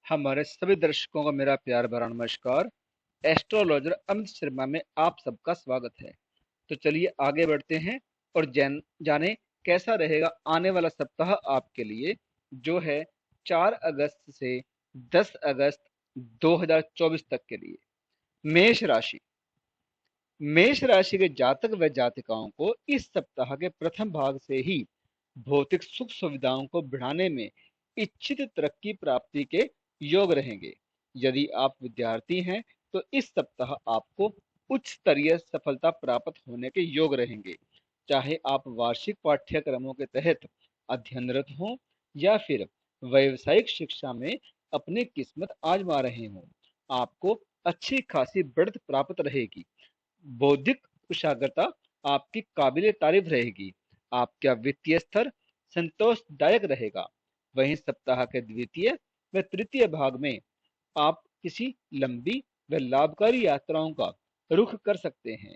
हमारे सभी दर्शकों को मेरा प्यार भरा नमस्कार। एस्ट्रोलॉजर अमित शर्मा में आप सबका स्वागत है। तो चलिए आगे बढ़ते हैं और जाने कैसा रहेगा आने वाला सप्ताह आपके लिए, जो है 4 अगस्त से 10 अगस्त 2024 तक के लिए। मेष राशि। मेष राशि के जातक व जातिकाओं को इस सप्ताह के प्रथम भाग से ही भौतिक सुख सुविधाओं को बढ़ाने में इच्छित तरक्की प्राप्ति के योग रहेंगे। यदि आप विद्यार्थी हैं तो इस सप्ताह आपको उच्च स्तरीय सफलता प्राप्त होने के योग रहेंगे। चाहे आप वार्षिक पाठ्यक्रमों के तहत अध्ययनरत हों या फिर व्यावसायिक शिक्षा में अपनी किस्मत आजमा रहे हों, आपको अच्छी खासी बढ़त प्राप्त रहेगी। बौद्धिक कुशाग्रता आपकी काबिले तारीफ रहेगी। आपका वित्तीय स्तर संतोषदायक रहेगा। वहीं सप्ताह के द्वितीय व तृतीय भाग में आप किसी लंबी व लाभकारी यात्राओं का रुख कर सकते हैं।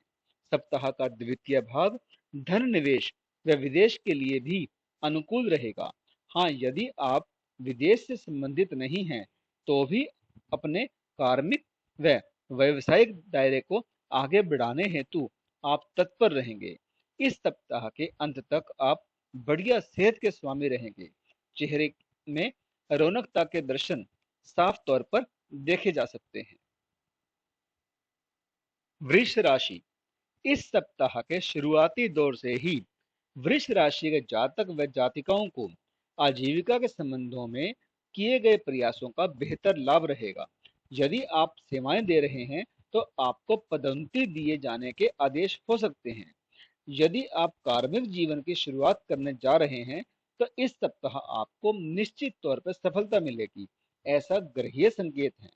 सप्ताह का द्वितीय भाग धन निवेश व विदेश के लिए भी अनुकूल रहेगा। हाँ, यदि आप विदेश से संबंधित नहीं हैं तो भी अपने कार्मिक व व्यावसायिक दायरे को आगे बढ़ाने हेतु आप तत्पर रहेंगे। इस सप्ताह के अंत तक आप बढ़िया सेहत के स्वामी रहेंगे। चेहरे में रौनकता के दर्शन साफ तौर पर देखे जा सकते हैं। वृष राशि। इस सप्ताह के शुरुआती दौर से ही वृष राशि के जातक व जातिकाओं को आजीविका के संबंधों में किए गए प्रयासों का बेहतर लाभ रहेगा। यदि आप सेवाएं दे रहे हैं तो आपको पदोन्नति दिए जाने के आदेश हो सकते हैं। यदि आप कार्मिक जीवन की शुरुआत करने जा रहे हैं तो इस सप्ताह आपको निश्चित तौर पर सफलता मिलेगी, ऐसा ग्रहीय संकेत है।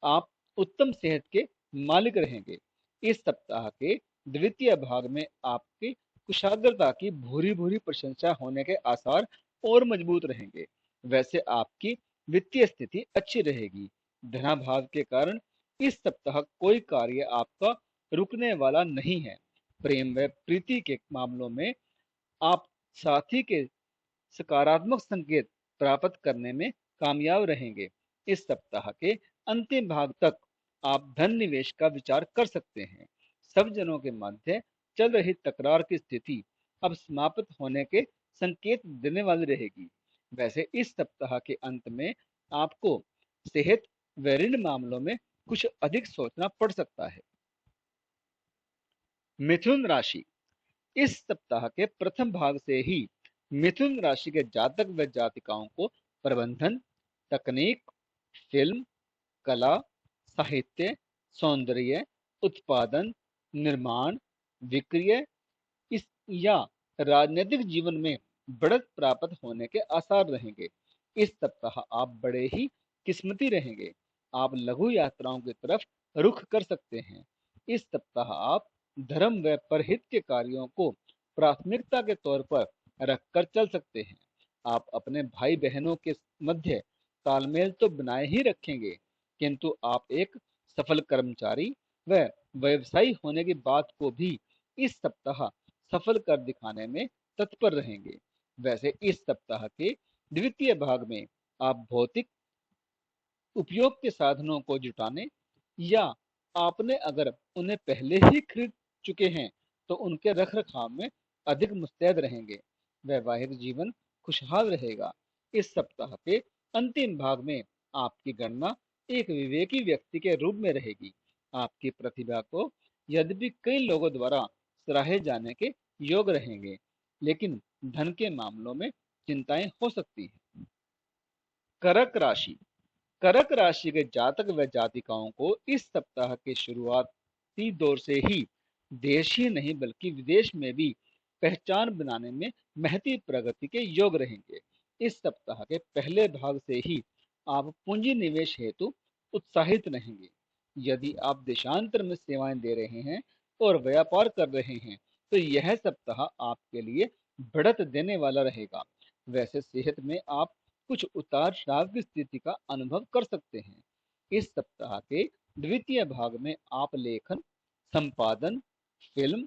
आप उत्तम सेहत के मालिक रहेंगे। इस सप्ताह के द्वितीय भाग में आपकी कुशाग्रता की भूरी भूरी प्रशंसा होने के आसार और मजबूत रहेंगे। वैसे आपकी वित्तीय स्थिति अच्छी रहेगी। धनाभाव के कारण इस सप्ताह कोई कार्य आपका रुकने वाला नहीं है। प्रेम व प्रीति के मामलों में आप साथी के सकारात्मक संकेत प्राप्त करने में कामयाब रहेंगे। इस सप्ताह के अंतिम भाग तक आप धन निवेश का विचार कर सकते हैं। सब जनों के मध्य चल रही तकरार की स्थिति अब समाप्त होने के संकेत देने वाली रहेगी। वैसे इस सप्ताह के अंत में आपको सेहत व ऋण मामलों में कुछ अधिक सोचना पड़ सकता है। मिथुन राशि। इस सप्ताह के प्रथम भाग से ही मिथुन राशि के जातक व जातिकाओं को प्रबंधन, तकनीक, फिल्म, कला, साहित्य, सौंदर्य, उत्पादन, निर्माण, विक्रय इस या राजनीतिक जीवन में बढ़त प्राप्त होने के आसार रहेंगे। इस सप्ताह आप बड़े ही किस्मती रहेंगे। आप लघु यात्राओं की तरफ रुख कर सकते हैं। इस सप्ताह आप धर्म व परहित के कार्यों को प्राथमिकता के तौर पर रखकर चल सकते हैं। आप अपने भाई बहनों के मध्य तालमेल तो बनाए ही रखेंगे, किंतु आप एक सफल कर्मचारी व व्यवसायी होने की बात को भी इस सप्ताह सफल कर दिखाने में तत्पर रहेंगे। वैसे इस सप्ताह के द्वितीय भाग में आप भौतिक उपयोग के साधनों को जुटाने या आपने अगर उन्हें पहले ही खरीद चुके हैं तो उनके रख रखाव में अधिक मुस्तैद रहेंगे। वैवाहिक जीवन खुशहाल रहेगा। इस सप्ताह के अंतिम भाग में आपकी गणना एक विवेकी व्यक्ति के रूप में रहेगी। आपकी प्रतिभा को यद्यपि कई लोगों द्वारा सराहे जाने के योग रहेंगे, लेकिन धन के मामलों में चिंताएं हो सकती हैं। कर्क राशि। कर्क राशि के जातक व जातिकाओं को इस सप्ताह के शुरुआती दौर से ही देश ही नहीं बल्कि विदेश में भी पहचान बनाने में महती प्रगति के योग रहेंगे। इस सप्ताह के पहले भाग से ही आप पूंजी निवेश हेतु उत्साहित रहेंगे। यदि आप देशांतर में सेवाएं दे रहे हैं और व्यापार कर रहे हैं तो यह सप्ताह आपके लिए बढ़त देने वाला रहेगा। वैसे सेहत में आप कुछ उतार चढ़ाव की स्थिति का अनुभव कर सकते हैं। इस सप्ताह के द्वितीय भाग में आप लेखन, संपादन, फिल्म,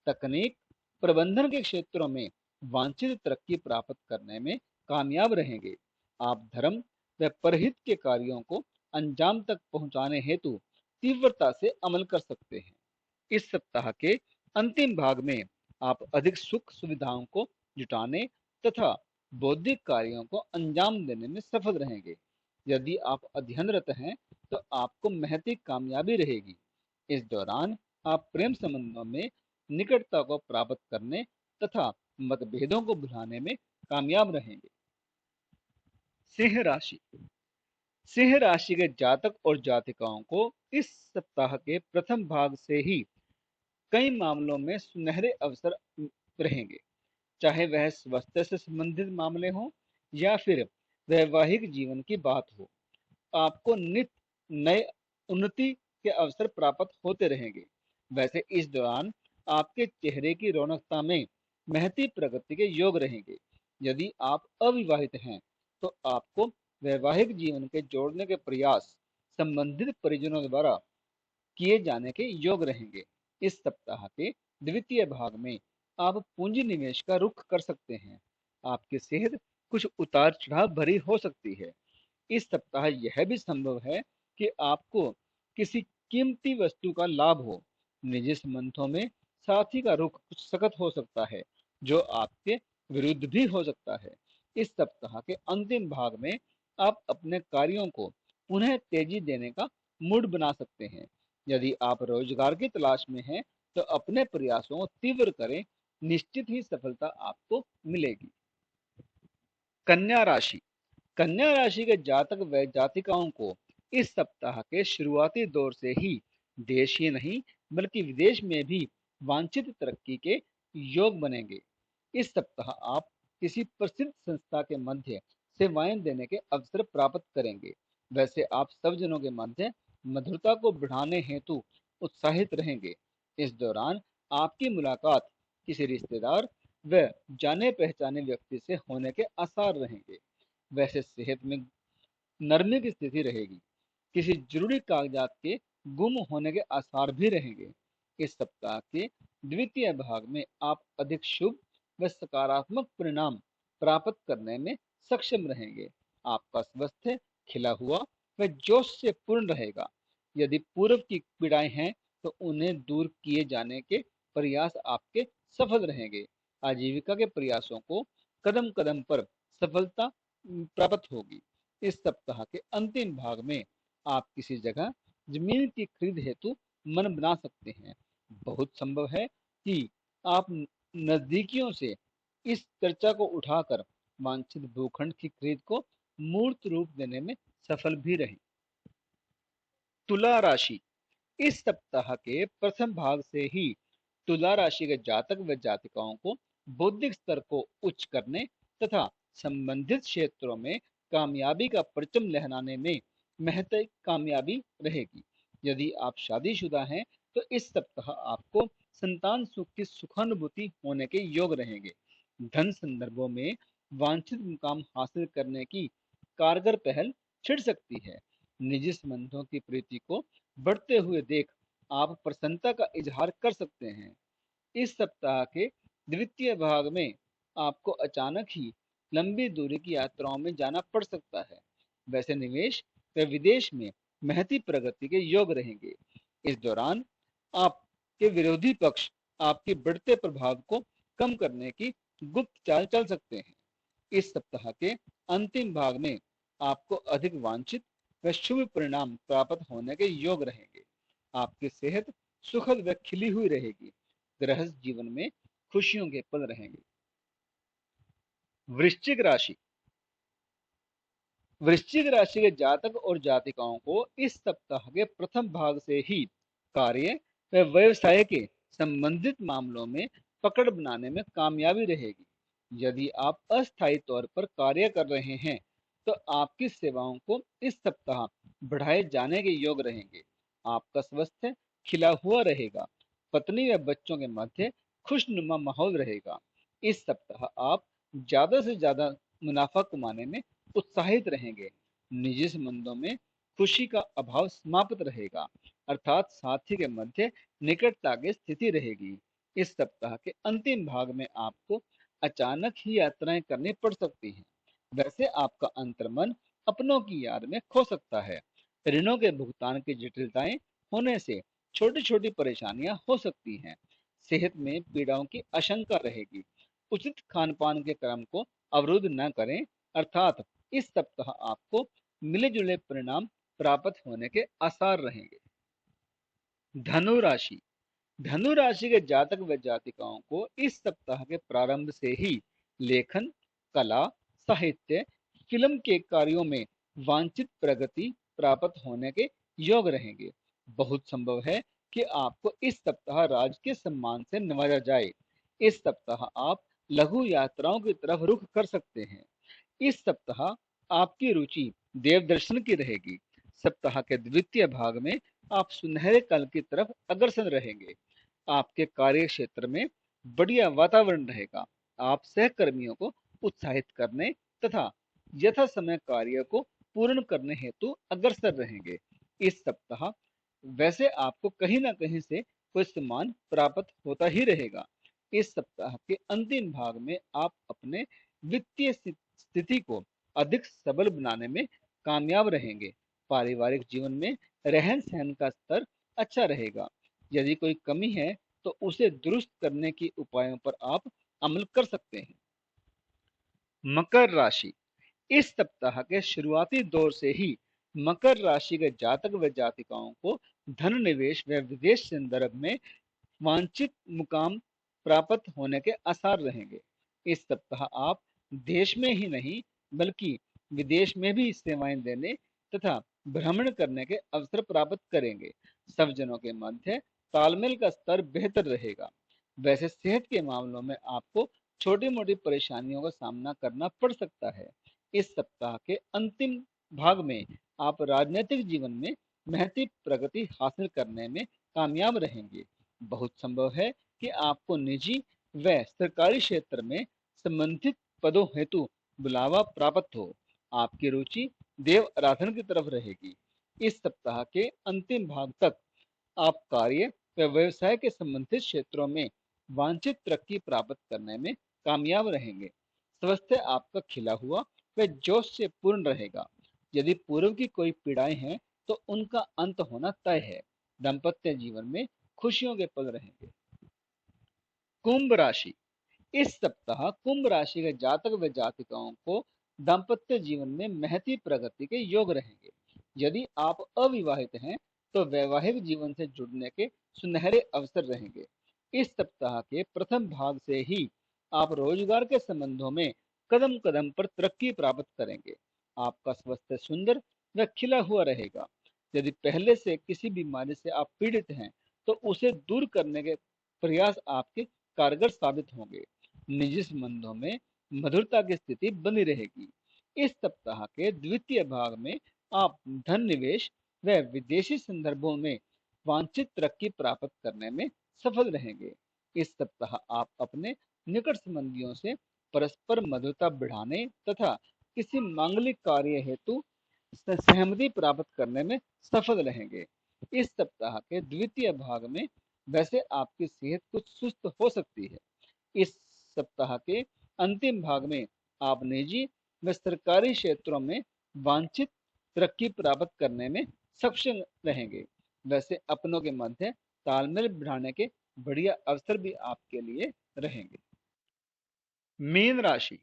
तकनीक, प्रबंधन के क्षेत्रों में वांछित तरक्की प्राप्त करने में कामयाब रहेंगे। आप धर्म व परहित के कार्यों को अंजाम तक पहुंचाने हेतु तीव्रता से अमल कर सकते हैं। इस सप्ताह के अंतिम भाग में आप अधिक सुख सुविधाओं को जुटाने तथा बौद्धिक कार्यों को अंजाम देने में सफल रहेंगे। यदि आप अध्ययनरत हैं तो आपको महती कामयाबी रहेगी। इस दौरान आप प्रेम संबंधों में निकटता को प्राप्त करने तथा मतभेदों को भुलाने में कामयाब रहेंगे। सिंह राशि। सिंह राशि के जातक और जातिकाओं को इस सप्ताह के प्रथम भाग से ही कई मामलों में सुनहरे अवसर रहेंगे, चाहे वह स्वास्थ्य से संबंधित मामले हों या फिर वैवाहिक जीवन की बात हो। आपको नित नए उन्नति के अवसर प्राप्त होते रहेंगे। वैसे इस दौरान आपके चेहरे की रौनकता में महती प्रगति के योग रहेंगे। यदि आप अविवाहित हैं तो आपको वैवाहिक जीवन के जोड़ने के प्रयास संबंधित परिजनों द्वारा किए जाने के योग रहेंगे। इस सप्ताह के द्वितीय भाग में आप पूंजी निवेश का रुख कर सकते हैं। आपकी सेहत कुछ उतार चढ़ाव भरी हो सकती है। इस सप्ताह यह भी संभव है कि आपको किसी कीमती वस्तु का लाभ हो। निजी संबंधों में साथी का रुख कुछ सख्त हो सकता है, जो आपके विरुद्ध भी हो सकता है। इस सप्ताह के अंतिम भाग में आप अपने कार्यों को पुनः तेजी देने का मूड बना सकते हैं। यदि आप रोजगार की तलाश में हैं तो अपने प्रयासों को तीव्र करें, निश्चित ही सफलता आपको मिलेगी। कन्या राशि। कन्या राशि के जातक व जातिकाओं को इस सप्ताह के शुरुआती दौर से ही देश ही नहीं बल्कि विदेश में भी वांछित तरक्की के योग बनेंगे। इस सप्ताह आप किसी प्रसिद्ध संस्था के मध्य सेवाएं देने के अवसर प्राप्त करेंगे। वैसे आप सब जनों के मध्य मधुरता को बढ़ाने हेतु उत्साहित रहेंगे। इस दौरान आपकी मुलाकात किसी रिश्तेदार व जाने पहचाने व्यक्ति से होने के आसार रहेंगे। वैसे सेहत में नरमी की स्थिति रहेगी। किसी जरूरी कागजात के गुम होने के आसार भी रहेंगे। इस सप्ताह के द्वितीय भाग में आप अधिक शुभ व सकारात्मक परिणाम प्राप्त करने में सक्षम रहेंगे। आपका स्वास्थ्य खिला हुआ व जोश से पूर्ण रहेगा। यदि पूर्व की पीड़ाएं हैं तो उन्हें दूर किए जाने के प्रयास आपके सफल रहेंगे। आजीविका के प्रयासों को कदम कदम पर सफलता प्राप्त होगी। इस सप्ताह के अंतिम भाग में आप किसी जगह जमीन की खरीद हेतु मन बना सकते हैं। बहुत संभव है कि आप नजदीकियों से इस चर्चा को उठाकर वांछित भूखंड की खरीद को मूर्त रूप देने में सफल भी रहे। तुला राशि। इस सप्ताह के प्रथम भाग से ही तुला राशि के जातक व जातिकाओं को बौद्धिक स्तर को उच्च करने तथा संबंधित क्षेत्रों में कामयाबी का परचम लहराने में महत्वपूर्ण कामयाबी रहेगी। यदि आप शादीशुदा हैं तो इस सप्ताह आपको संतान सुख की सुखानुभूति होने के योग रहेंगे। धन संदर्भों में वांछित मुकाम हासिल करने की कारगर पहल छिड़ सकती है। निजी संबंधों की प्रीति को बढ़ते हुए देख आप प्रसन्नता का इजहार कर सकते हैं। इस सप्ताह के द्वितीय भाग में आपको अचानक ही लंबी दूरी की यात्राओं में जाना पड़ सकता है। वैसे निवेश व विदेश में महती प्रगति के योग रहेंगे। इस दौरान आपके विरोधी पक्ष आपके बढ़ते प्रभाव को कम करने की गुप्त चाल चल सकते हैं। इस सप्ताह के अंतिम भाग में आपको अधिक वांछित व शुभ परिणाम प्राप्त होने के योग रहेंगे। आपकी सेहत सुखद व खिली हुई रहेगी। गृहस्थ जीवन में खुशियों के पल रहेंगे। वृश्चिक राशि। वृश्चिक राशि के जातक और जातिकाओं को इस सप्ताह के प्रथम भाग से ही कार्य व व्यवसाय के संबंधित मामलों में पकड़ बनाने में कामयाबी रहेगी। यदि आप अस्थायी तौर पर कार्य कर रहे हैं तो आपकी सेवाओं को इस सप्ताह बढ़ाए जाने के योग रहेंगे। आपका स्वास्थ्य खिला हुआ रहेगा। पत्नी व बच्चों के मध्य खुशनुमा माहौल रहेगा। इस सप्ताह आप ज्यादा से ज्यादा मुनाफा कमाने में उत्साहित रहेंगे। निजी संबंधों में खुशी का अभाव समाप्त रहेगा, अर्थात साथी के मध्य निकटता की स्थिति रहेगी। इस सप्ताह के अंतिम भाग में आपको अचानक ही यात्राएं करनी पड़ सकती हैं। वैसे आपका अंतर्मन अपनों की याद में खो सकता है। ऋणों के भुगतान की जटिलताएं होने से छोटी छोटी परेशानियां हो सकती हैं। सेहत में पीड़ाओं की आशंका रहेगी। उचित खान पान के क्रम को अवरुद्ध न करें, अर्थात इस सप्ताह आपको मिले जुले परिणाम प्राप्त होने के आसार रहेंगे। धनु राशि। धनु राशि के जातक व जातिकाओं को इस सप्ताह के प्रारंभ से ही लेखन, कला, साहित्य, फिल्म के कार्यों में वांछित प्रगति प्राप्त होने के योग रहेंगे। बहुत संभव है कि आपको इस सप्ताह राजकीय सम्मान से नवाजा जाए। इस सप्ताह आप लघु यात्राओं की तरफ रुख कर सकते हैं। इस सप्ताह आपकी रुचि देव दर्शन की रहेगी। सप्ताह के द्वितीय भाग में आप सुनहरे कल की तरफ अग्रसर रहेंगे। आपके कार्य क्षेत्र में बढ़िया वातावरण रहेगा। आप सहकर्मियों को उत्साहित करने तथा यथा समय कार्य को पूर्ण करने हेतु अग्रसर रहेंगे। इस सप्ताह वैसे आपको कहीं ना कहीं से कोई सम्मान प्राप्त होता ही रहेगा। इस सप्ताह के अंतिम भाग में आप अपने वित्तीय स्थिति को अधिक सबल बनाने में कामयाब रहेंगे। पारिवारिक जीवन में रहन सहन का स्तर अच्छा रहेगा। यदि कोई कमी है तो उसे दुरुस्त करने के उपायों पर आप अमल कर सकते हैं। मकर राशि। इस सप्ताह के शुरुआती दौर से ही मकर राशि के जातक व जातिकाओं को धन निवेश व विदेश संदर्भ में वांछित मुकाम प्राप्त होने के आसार रहेंगे। इस सप्ताह आप देश में ही नहीं बल्कि विदेश में भी सेवाएं देने तथा भ्रमण करने के अवसर प्राप्त करेंगे। सब जनों के मध्य तालमेल का स्तर बेहतर रहेगा। वैसे सेहत के मामलों में आपको छोटी मोटी परेशानियों का सामना करना पड़ सकता है। इस सप्ताह के अंतिम भाग में आप राजनीतिक जीवन में महती प्रगति हासिल करने में कामयाब रहेंगे। बहुत संभव है कि आपको निजी व सरकारी क्षेत्र में संबंधित पदों हेतु बुलावा प्राप्त हो। आपकी रुचि देव आराधन की तरफ रहेगी। इस सप्ताह के अंतिम भाग तक आप कार्य व व्यवसाय के संबंधित क्षेत्रों में वांछित तरक्की प्राप्त करने में कामयाब रहेंगे। स्वास्थ्य आपका खिला हुआ व जोश से पूर्ण रहेगा। यदि पूर्व की कोई पीड़ाएं हैं तो उनका अंत होना तय है। दाम्पत्य जीवन में खुशियों के पल रहेंगे। कुंभ राशि। इस सप्ताह कुंभ राशि के जातक व जातिकाओं को दाम्पत्य जीवन में महती प्रगति के योग रहेंगे। यदि आप अविवाहित हैं तो वैवाहिक जीवन से जुड़ने के सुनहरे अवसर रहेंगे। इस सप्ताह के प्रथम भाग से ही आप रोजगार के संबंधों में कदम कदम पर तरक्की प्राप्त करेंगे। आपका स्वास्थ्य सुंदर व खिला हुआ रहेगा। यदि पहले से किसी बीमारी से आप पीड़ित हैं तो उसे दूर करने के प्रयास आपके कारगर साबित होंगे। निजी संबंधों में मधुरता की स्थिति बनी रहेगी। इस सप्ताह के द्वितीय भाग में आप धन निवेश व विदेशी संदर्भों में वांछित तरक्की प्राप्त करने में सफल रहेंगे। इस सप्ताह आप अपने निकट संबंधियों से परस्पर मधुरता बढ़ाने तथा किसी मांगलिक कार्य हेतु सहमति प्राप्त करने में सफल रहेंगे। इस सप्ताह के द्वितीय भाग में वैसे आपकी सेहत कुछ सुस्त हो सकती है। इस सप्ताह के अंतिम भाग में आप निजी व सरकारी क्षेत्रों में वांछित तरक्की प्राप्त करने में सक्षम रहेंगे। वैसे अपनों के मध्य तालमेल बढ़ाने के बढ़िया अवसर भी आपके लिए रहेंगे। मीन राशि।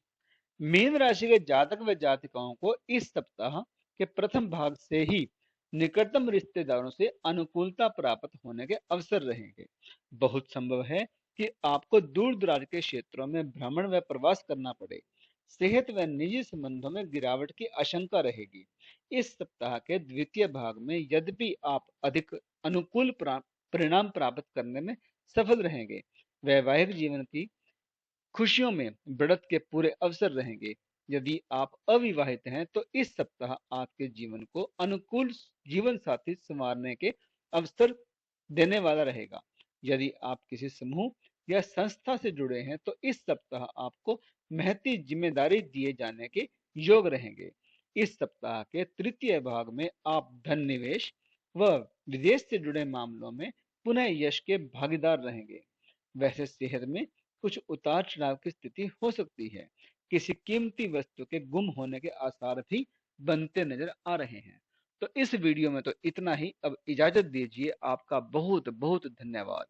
मीन राशि के जातक व जातिकाओं को इस सप्ताह के प्रथम भाग से ही निकटतम रिश्तेदारों से अनुकूलता प्राप्त होने के अवसर रहेंगे। बहुत संभव है कि आपको दूर दराज के क्षेत्रों में भ्रमण व प्रवास करना पड़े। सेहत व निजी संबंधों में गिरावट की आशंका रहेगी। इस सप्ताह के द्वितीय भाग में यद्यपि आप अधिक अनुकूल परिणाम प्राप्त करने में सफल रहेंगे। वैवाहिक जीवन की खुशियों में बढ़त के पूरे अवसर रहेंगे। यदि आप अविवाहित हैं तो इस सप्ताह आपके जीवन को अनुकूल जीवन साथी संवारने के अवसर देने वाला रहेगा। यदि आप किसी समूह या संस्था से जुड़े हैं तो इस सप्ताह आपको महती जिम्मेदारी दिए जाने के योग रहेंगे। इस सप्ताह के तृतीय भाग में आप धन निवेश व विदेश से जुड़े मामलों में पुनः यश के भागीदार रहेंगे। वैसे सेहत में कुछ उतार चढ़ाव की स्थिति हो सकती है। किसी कीमती वस्तु के गुम होने के आसार भी बनते नजर आ रहे हैं। तो इस वीडियो में तो इतना ही, अब इजाजत दीजिए, आपका बहुत बहुत धन्यवाद।